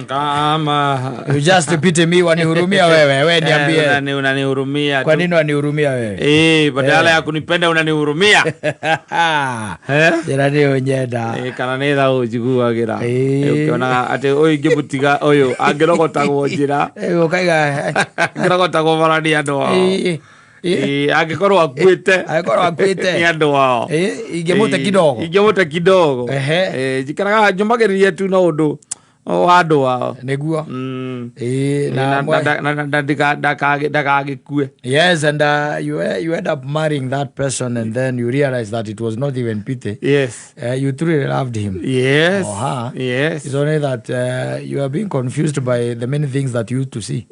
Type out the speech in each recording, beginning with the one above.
Kama you just pity me, wanihurumia wewe niambie. Unanihurumia. Kwa nini wanihurumia wewe? Badala ya kunipenda unanihurumia. Jira ni onyenda. Kana netha ujiguagira. Ukiona ati oingi mutiga oyo angirogotagwo njira. Ukaiga angirogotagwo barani andu wao. Agikorwo akuite ni andu wao. Ingemute kidogo. Jikaraga njumagiririe tu na undu wado wao neguo ndakagikue. Yes, and you end up marrying that person, and then you realize that it was not even pity. Yes. You truly loved him. Yes. Yes. It's only that you are being confused by the many things that you used to see.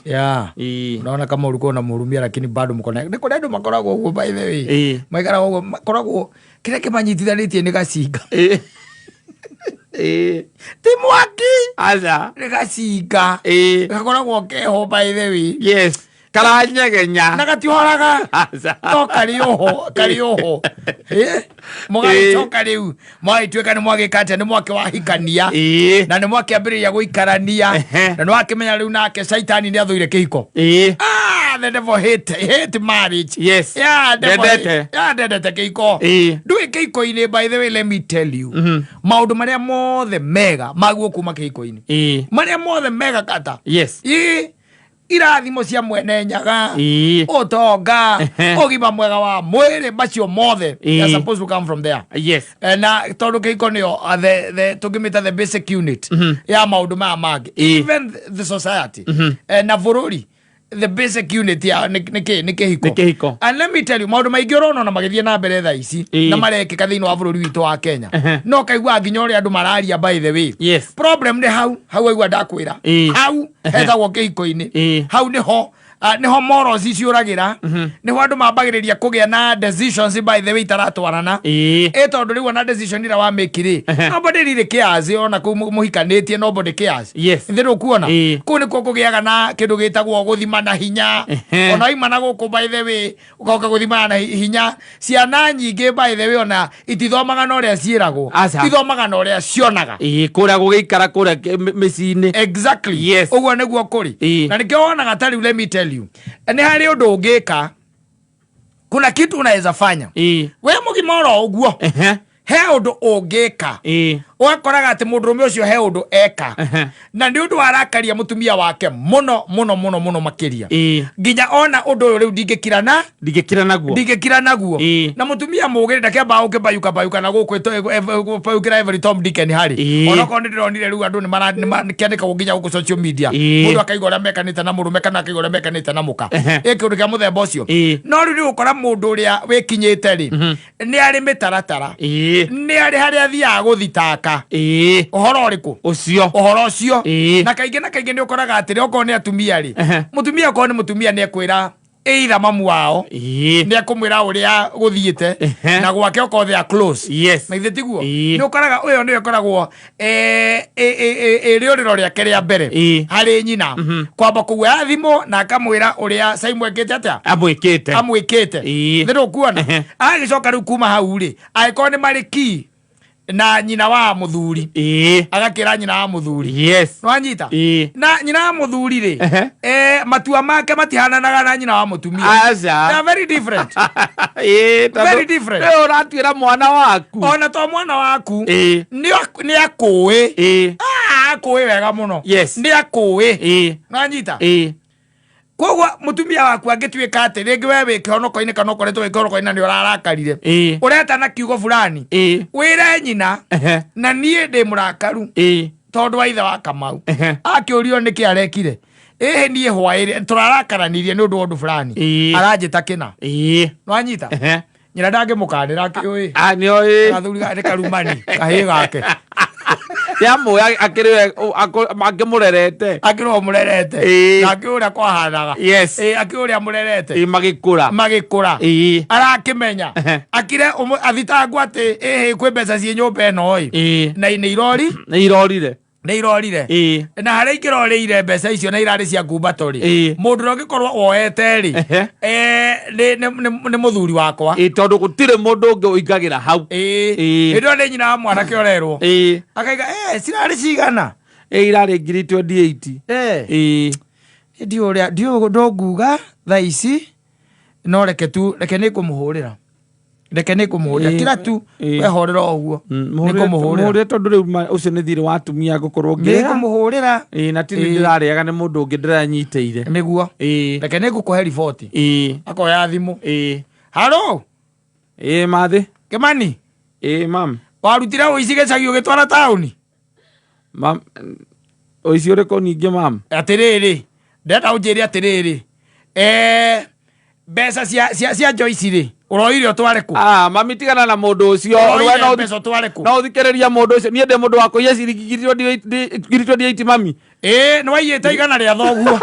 Yeah. Unaona kama ulikuwa unamhurumia lakini bado mko naye. Niko ndio makoragwo huko by the way. Maikara huko makoragwo kile kimanyitithanitie ni gacinga. Timwaki aza gacinga gakoragwo keho by the way. Yes. Karanyegenya nagatihoraga to karioho mwari choka riu mwari tweka ni mwagikate ni mwake wahikania na ni mwake ambiriria guikarania na ni wakimenya riu nake shaitani ni athuire kihiko. The devil hate marriage. Yes. Yeah, dedete kihiko. Ndui kihiko ini, by the way, let me tell you. Maundu maria mothe mega maguo kuma kihiko ini. Maria mothe mega kata. Yes. Irathimo cia mwene nyaga utonga ugima mwega wa mwiri macio mothe are supposed to come from there. Yes. Na tondu kihiko nio the tugimita the basic unit ya maundu ma magi, even the society na bururi. The basic unit ya nikehiko. And let me tell you, maundu maingi urona na magithie na mbere tha ici na marekeka thiini wa bururi witu wa Kenya. No kaigua nginya uri andu mararia by the way. Yes. Problem ni hau aigua ndakwira. Hau hetagwo kihiko-ini. Hau niho morals iciuragira. Niho andu mambagiriria kugia na decisions by the way taratwarana. Tondu riu na decision ira wa make ri. Nobody really cares ona ku muhikanitie, nobody cares. Yes. Thiru kuona. Ku ni kugiaga na kindu gitagwo guthima na hinya. Ona imana guku by the way ukoka guthima na hinya. Ciana nyingi by the way ona itithomaga na uria ciiragwo. Ithomaga na uria cionaga. Kuria gugiikara kuria micini. Exactly. Yes. Uguo niguo kuri. Na nikio wonaga tari let me tell you. Ni hari undu ungika, kuna kitu unaweza fanya. We mugimoro uguo. He undu ungika. Ugakoraga ati mundurume ucio he undu eka. Na ndi undu arakaria mutumia wake muno makiria. Nginya ona undu riu ndingikira naguo. Na mutumia mugire ndakeba ukibayuka na gukwitukira every Tom Dick and Harry. Ona ko ndironire riu andu ni kiandika nginya guku social media. Mundu akaigora mekanite na murume kana akaigora mekanite na muka. Kindu kia muthemba ucio. No riu ukora mundu uria wikinyite ri ni ari mitaratara. Ni ari haria thia guthitaka. Uhoro uriku uhoro ucio na kaingi ni ukoraga atiri oko ni atumia ri mutumia ko ni mutumia ni ekwira either mamu wao ni akumwira uria guthiite na gwake oko they are close. Yes. Na ithetiguo ni ukoraga uyo ni ukoragwo rioriro ria keria mbere hari nyina kwamba kugwa thimo na akamwira uria saimwekete atia amwikite thiru kuona agicoka riu kuma hau ri aiko ni mariki na nyina wa muthuri agakira nyina wa muthuri. Yes. Nwanyita na nyina wa muthuri ri matua make matihananaga na nyina wa mutumia. They are very different. Very different. Uratwira mwana waku ona to mwana waku ni akuwi akuwi wega muno. Yes. Ni akuwi nwanyita kogwa mutumia waku angitwika ati ringi we wike honoko-ini kana ukoretwo wike honoko-ini ni urarakarire ureta na kiugo fulani wire nyina na nie ndi murakaru tondu wa ithe wa Kamau akiurio niki arekire nie hwaire turarakaranirie ni undu fulani aranjita kina nwanyita nyina ndangimukanira akiui ni oi athuri ga karumani kahi gake yamu akiriwe akimurerete na akiuria kwahanaga. Yes. Akiuria murerete magikura arakimenya akire athitangu ati kwi mbeca cie nyumba eno na ni irorire na hari ikirorire mbeca icio na irari cia kumbatori mundu no gikorwo woete ri ni muthuri wakwa tondu gutire mundu ungi uingagira hau ndio ni nyina wa mwana kiorerwo akaiga cirari cigana irarĩ 28 ndio ndonguga thaa ici no reke nĩkũmũhũrĩra kira tu wehorera ũguo nĩkũmũhũrĩra tondũ rĩu ũcio nĩ thirĩ wa atumia ngũkorwo nĩkũmũhũrĩra na ti ndĩrarĩaga nĩ mũndũ ũngĩ ndĩranyitĩire nĩguo reke nĩngũkũhe riboti akoya thimũ haro mathĩ Kĩmani mam warutire ũici gĩcagi ũgĩtwara taũni mam ũici ũrĩkũ ningĩ mam atĩrĩrĩ ndenda ũnjĩre atĩrĩrĩ mbeca cia Joyce rĩ ũroire ũtware kũ mami tigana na mũndũ ũcio no ũthikĩrĩria mũndũ ũcio niĩ ndĩ mũndũ wa kũiya ciringi 28 mami nĩwaiyĩte igana rĩa thoguo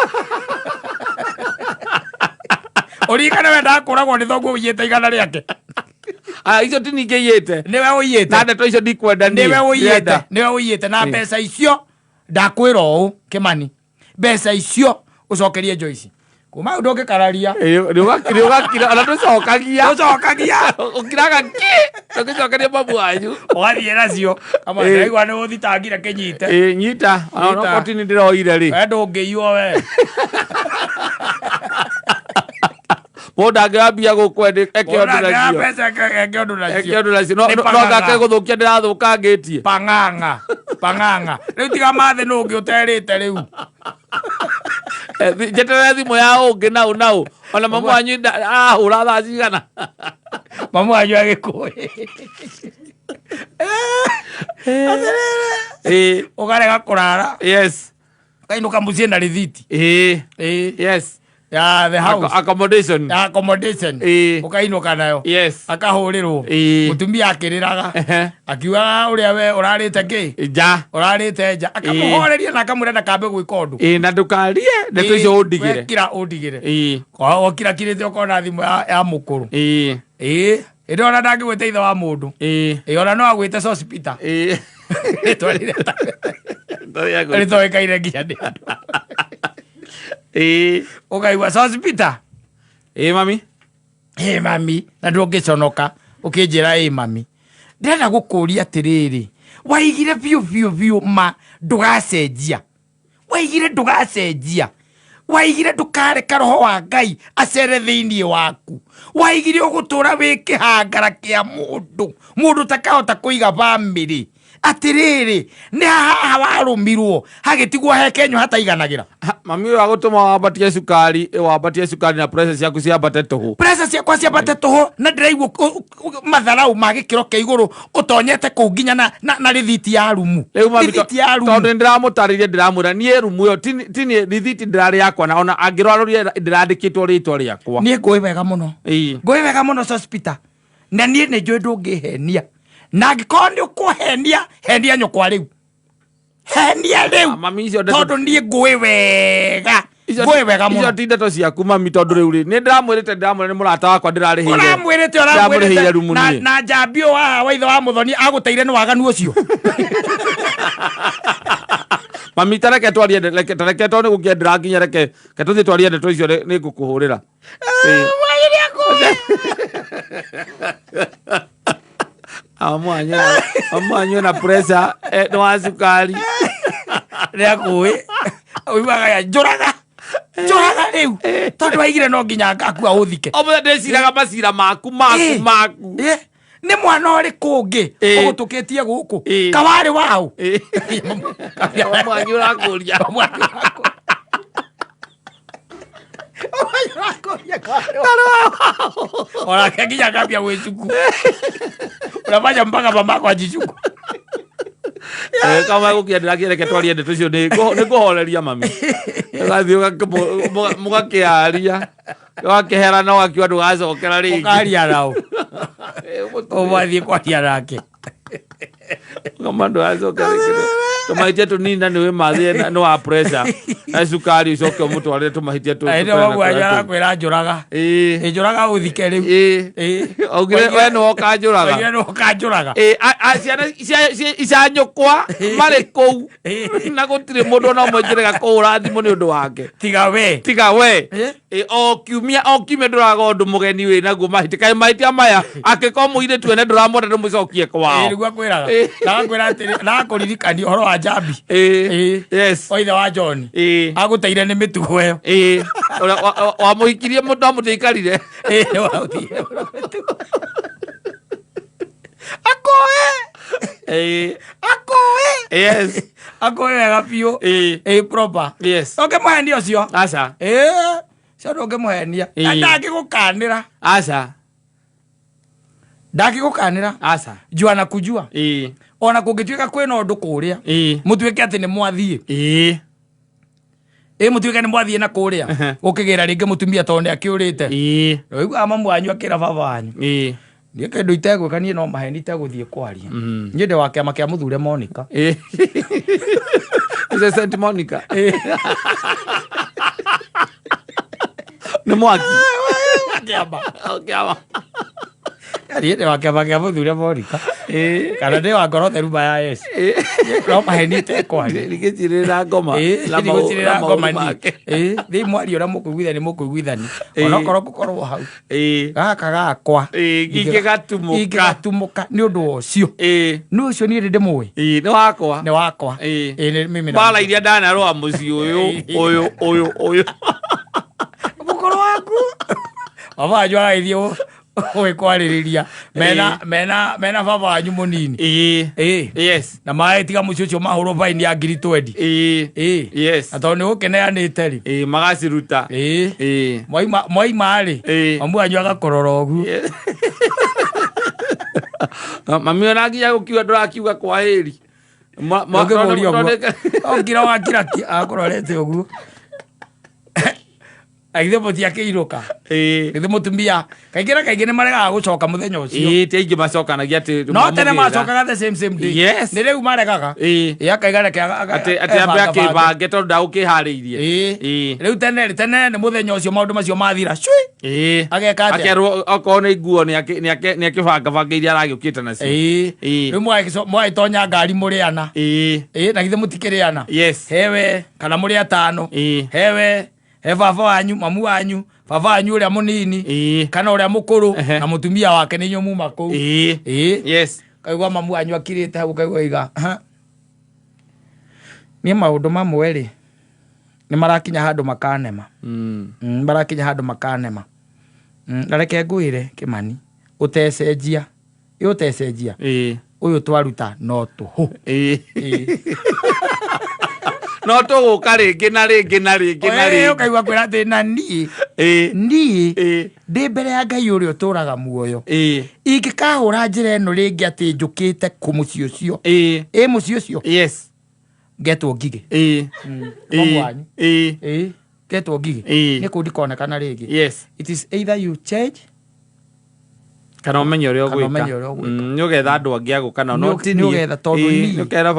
ũririkane wendaga kũragwo nĩ thoguo ũiyĩte igana rĩake icio ti ningĩ iyĩte nĩwe ũiyĩte na ndeto icio ndikwenda nĩwe ũiyĩte na mbeca icio ndakwĩra ũũ Kĩmani mbeca icio ũcokerie Joyce kuma ndũngĩkararia nĩũgakira ona ndũcokagia ũkiraga ndũngĩcokeria mamu wanyu ũgathiĩ nacio kama ndaigua nĩ ũthitangire kĩnyite nyita koti nĩ ndĩroire rĩ ndũngĩiywo we mũndũ angĩwambia gũkwendĩ eke ũndũ nacio no ngake gũthũkia ndĩrathũkangĩtie pang'ang'a rĩu tiga mathĩ nũ ũngĩ ũterĩte rĩu njeterere thimũ ya ũngĩ naũ ona mamu wanyu ahũra thaa cigana mamu wanyu agĩkũĩ ũkarega kũrara ũkainũka mũciĩ na rĩthiti ya the house accommodation ukainũka nayo akahũrĩrwo mũtumia akĩrĩraga akiugaga ũrĩa we ũrarĩte ũrarĩte nja akamũhoreria na akamwĩra ndakambe gwĩka ũndũ na ndũkarie ndeto icio ũndigĩre ũndigĩre okirakirĩte ũkona thimũ ya mũkũrũ ĩndĩ ona ndangĩgwĩte ithe wa mũndũ ona no agwĩte Sospita rĩtoĩkaire nginya nĩ andũ ũkaigua Sospita mami na ndũngĩconoka ũkĩnjĩra mami ndĩrenda gũkũria atĩrĩrĩ waigire biũ ma ndũgacenjia waigire ndũkareka roho wa Ngai acere thĩinĩ waku waigire ũgũtũra wĩ kĩhangara kĩa mũndũ takahota kũiga bamĩrĩ atĩrĩrĩ nĩ haha warũmirwo hagĩtigwo he Kenya hataiganagĩra mami ũyũ agũtũma wambatie cukari na pressure ciaku ciambate tũhũ ciakwa ciambate tũhũ na ndĩraigua matharau ma gĩkĩro kĩa igũrũ ũtonyete kũu nginya na rĩthiti ya rumu tondũ nĩndĩramũtarĩria ndĩramwĩra niĩ rumu ĩyo ti rĩthiti ndĩrarĩ yakwa na ona angĩrwarũria ndĩrandĩkĩtwo rĩtwa rĩakwa niĩ ngũĩ wega mũno Sospita na niĩ nĩ njũĩ ndũngĩhenia na angĩkorwo nĩ ũkũhenia henia nyũkwa rĩu tondũ niĩ ngũĩ wega icio ti ndeto ciaku mami tondũ rĩu rĩ nĩ ndĩramwĩrĩte nĩ mũrata wakwa ndĩrarĩhĩire rumu niĩ na njambio waha wa ithe wa Mũthoni agũteire nĩ waganu ũcio mami tareke twarie tareke tondũ nĩ gũkĩendera nginya reke tũthiĩ twarie ndeto icio nĩ ngũkũhũrĩra amwanyu na pressure nĩ wa cukari rĩakũĩ uimaga ya njũraga rĩu tondũ waigire no nginya ngakua ũthike mũthenya ndĩciraga macira maku nĩ mwana ũrĩkũ ũngĩ ũgũtũkĩtie gũkũ kawarĩ waũ mwanyu ũrakũria orake nginya ngambia gwĩcuku unafanya mpaka mamako ajicuku kama gũkĩendera kĩreke twarie ndeto icio nĩ kũhoreria mami ũgathiĩ mũgakĩaria ũgakĩherana ũgakiuga ndũgacokera rĩngĩ ũkaria nao ũgathiĩ kwaria nake Kamando azoka tumahitia tunina niwe mathie nĩ wa pressure na cukari ucoke umutwarire tumahitia tu ende wagwanya kwira njuraga njuraga uthike riu ogire we no kanjuraga ciana icanyukwa mari kou na gutire mundu no mwenjerega kuura thimu ni undu wake tiga we o kiumia nduraga undu mugeni we naguo mahitia maya akiko muire tuene nduramonda ndumucokie kwao niguo kwiraga na kwira atiri na kuririkani horo wa Jabi yes oithe wa John aguteire ni mitugo yo wa muhikirie mundu mutiikarire akoe yes akoe wega biũ proper yes oke muhenia ucio aca cio ndũngĩmuhenia ndangĩgũkanĩra aca ndangĩgũkanĩra aca jua na kujua ona kũngĩtuĩka kwĩna ũndũ kũrĩa mũtuĩke atĩ nĩ mwathiĩ mũtuĩke nĩ mwathiĩ na kũrĩa ũkĩgĩra rĩngĩ mũtumia tondũ nĩ akĩũrĩte ũiguaga mamu wanyu akĩra baba wanyu niĩ kĩndũ itegwĩka niĩ no maheni itegũthiĩ kwaria niĩ ndĩ wa kĩama kĩa mũthure Monica St Monica nĩ mwaki kĩama niĩ ndĩ wa kĩama kĩa mũthure Monica kana ndĩ wa ngoro theru ya Yesu no maheni itekwaria rigĩcirĩra ngoma rigĩcirĩra ngoma thĩ mwario ũrĩa mũkũiguithani onokorwo gũkorwo hau gaka gakwa ingĩgatumũka nĩ ũndũ ũcio nĩ ũcio niĩ ndĩ ndĩmũĩ nĩ wakwa mbara iria ndanarũa mũciĩ ũyũ mũkoro waku baba wanyu agagĩthiĩ kwarĩrĩria mena baba wanyu mũnini yes na magĩtiga mũciĩ ũcio mahũrwo baini ya 20 yes na tondũ nĩ gũkeneanĩte rĩ magaciruta mwaima-rĩ mamu wanyu agakorora ũguo mami ona nginya gũkiuga ndũrakiuga kwahĩri okira wakiraki akororete ũguo aithe mũtiakĩirũka githĩ mũtumia kaingĩ na kaingĩ nĩ maregaga gũcoka mũthenya ũcio teingĩ macokanagia atĩ no tene macokaga the same day nĩ rĩu maregaga akaiga reke atĩ ambe akĩbange tondũ ndagũkĩharĩirie rĩu tene nĩ mũthenya ũcio maũndũ macio mathira cui ageka atĩa akerwo okorwo nĩ nguo nĩ akĩbangabanga iria aragĩũkĩte nacio rĩu mwagĩtonya ngari mũrĩana na githĩ mũtikĩrĩana hewe kana mũrĩ atano hewe he baba wanyu mamu wanyu baba wanyu ũrĩa mũnini kana ũrĩa mũkũrũ na mũtumia wake nĩ inyuĩ muma kũu yes kaigua mamu wanyu akirĩte hau kaigua iga niĩ maũndũ mamwe rĩ nĩ marakinya handũ makanema marakinya handũ makanema na reke ngwĩre Kĩmani ũtecenjia ũtecenjia ũyũ twaruta no tũhũ no tũgũka rĩngĩ na rĩngĩ na rĩngĩ na rĩngĩ ũkaigua kwĩra atĩ na niĩ ndĩ mbere ya Ngai ũrĩa ũtũraga muoyo ingĩkahũra njĩra ĩno rĩngĩ atĩ njũkĩte kũ mũciĩ ũcio mũciĩ ũcio yes ngetwo ngigĩ wanyu ngetwo ngigĩ nĩ kũ ndikonekana rĩngĩ yes it is either you change kana ũmenye ũrĩa ũgwĩka nĩ ũgetha andũ angĩ agũka nao no ti niĩ nĩ ũkera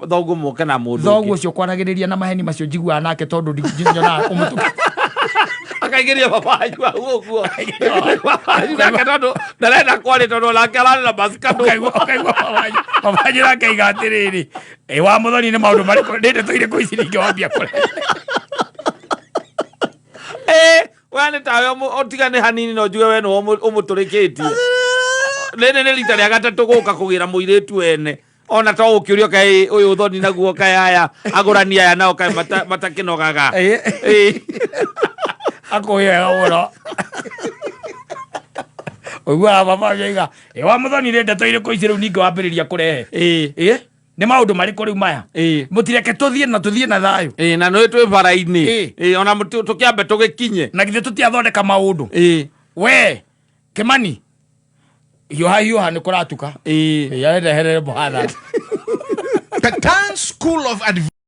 thoguo mũke na mũndũ thoguo ũcio kwaragĩrĩria na maheni macio njiguaga nake tondũ nyonaga ũmũtuka akaingĩria baba wanyu hau ũguo nake tondũ ndarenda kwarĩ tondũ nake ararĩ na masikandũ baba wanyu nake aiga atĩrĩrĩ wa mũthoni nĩ maũndũ marĩkũ nĩndeto irĩkũ ici ningĩwambia kũrĩa we nĩ tawe ũtigane hanini no njuge we nĩwe ũmũtũrĩkĩtie rĩrĩ nĩ rita rĩa gatatũ gũka kũgĩra mũirĩtu ene ona to ũkĩũrio kaĩ ũyũ ũthoni naguo kaĩ aya agũrani aya nao kaĩ matakĩnogaga akũhĩega mũno ũiguaga baba aiga wa mũthoni nĩ ndeto irĩkũ ici rĩu ningĩ wambĩrĩria kũrehe nĩ maũndũ marĩkũ rĩu maya mũtireke tũthiĩ na thayũ na nĩ twĩ bara-inĩ ona tũkĩambe tũgĩkinye na githĩ tũtiathondeka maũndũ we Kĩmani hiũha nĩ kũratuka yarehere mũhatha. Petan School of